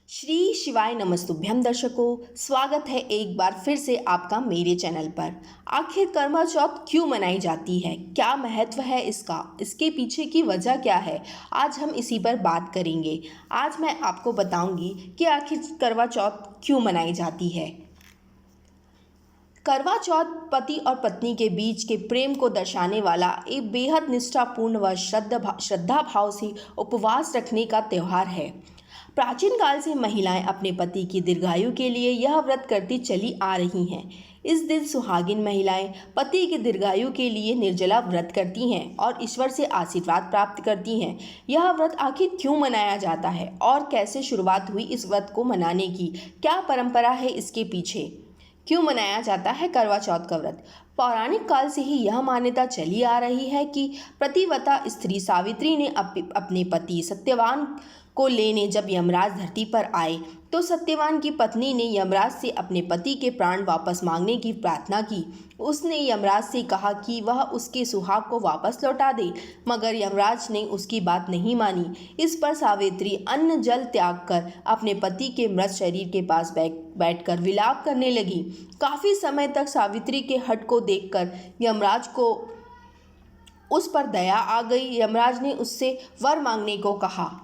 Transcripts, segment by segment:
श्री शिवाय नमस्तुभ्यम दर्शकों, स्वागत है एक बार फिर से आपका मेरे चैनल पर। आखिर करवा चौथ क्यों मनाई जाती है, क्या महत्व है इसका, इसके पीछे की वजह क्या है, आज हम इसी पर बात करेंगे। आज मैं आपको बताऊंगी कि आखिर करवा चौथ क्यों मनाई जाती है। करवा चौथ पति और पत्नी के बीच के प्रेम को दर्शाने वाला एक बेहद निष्ठापूर्ण व श्रद्धा भाव से उपवास रखने का त्यौहार है। प्राचीन काल से महिलाएं अपने पति की दीर्घायु के लिए यह व्रत करती चली आ रही हैं। इस दिन सुहागिन महिलाएं पति की दीर्घायु के लिए निर्जला व्रत करती हैं और ईश्वर से आशीर्वाद प्राप्त करती हैं। यह व्रत आखिर क्यों मनाया जाता है और कैसे शुरुआत हुई इस व्रत को मनाने की, क्या परंपरा है इसके पीछे, क्यों मनाया जाता है करवा चौथ का व्रत। पौराणिक काल से ही यह मान्यता चली आ रही है कि प्रतिव्रता स्त्री सावित्री ने अपने पति सत्यवान को लेने जब यमराज धरती पर आए तो सत्यवान की पत्नी ने यमराज से अपने पति के प्राण वापस मांगने की प्रार्थना की। उसने यमराज से कहा कि वह उसके सुहाग को वापस लौटा दे, मगर यमराज ने उसकी बात नहीं मानी। इस पर सावित्री अन्न जल त्याग कर अपने पति के मृत शरीर के पास बैठकर विलाप करने लगी। काफ़ी समय तक सावित्री के हठ को देखकर यमराज को उस पर दया आ गई। यमराज ने उससे वर मांगने को कहा।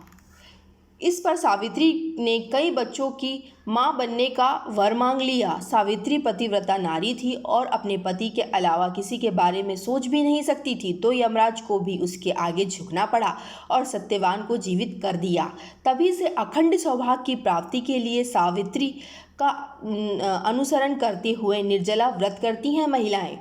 इस पर सावित्री ने कई बच्चों की मां बनने का वर मांग लिया। सावित्री पतिव्रता नारी थी और अपने पति के अलावा किसी के बारे में सोच भी नहीं सकती थी, तो यमराज को भी उसके आगे झुकना पड़ा और सत्यवान को जीवित कर दिया। तभी से अखंड सौभाग्य की प्राप्ति के लिए सावित्री का अनुसरण करते हुए निर्जला व्रत करती हैं महिलाएं।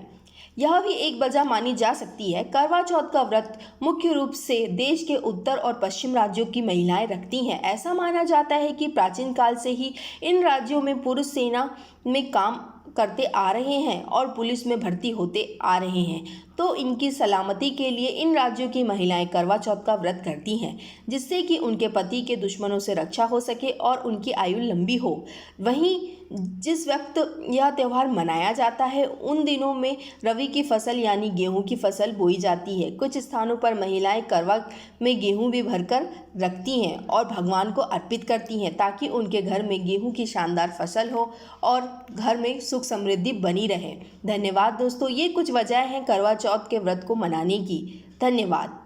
यह भी एक वजह मानी जा सकती है। करवा चौथ का व्रत मुख्य रूप से देश के उत्तर और पश्चिम राज्यों की महिलाएं रखती हैं। ऐसा माना जाता है कि प्राचीन काल से ही इन राज्यों में पुरुष सेना में काम करते आ रहे हैं और पुलिस में भर्ती होते आ रहे हैं, तो इनकी सलामती के लिए इन राज्यों की महिलाएं करवा चौथ का व्रत करती हैं, जिससे कि उनके पति के दुश्मनों से रक्षा हो सके और उनकी आयु लंबी हो। वहीं जिस वक्त यह त्यौहार मनाया जाता है उन दिनों में रबी की फसल यानी गेहूं की फसल बोई जाती है। कुछ स्थानों पर महिलाएं करवा में गेहूं भी भरकर रखती हैं और भगवान को अर्पित करती हैं, ताकि उनके घर में गेहूं की शानदार फसल हो और घर में सुख समृद्धि बनी रहे। धन्यवाद दोस्तों, ये कुछ वजह हैं करवा चौथ के व्रत को मनाने की। धन्यवाद।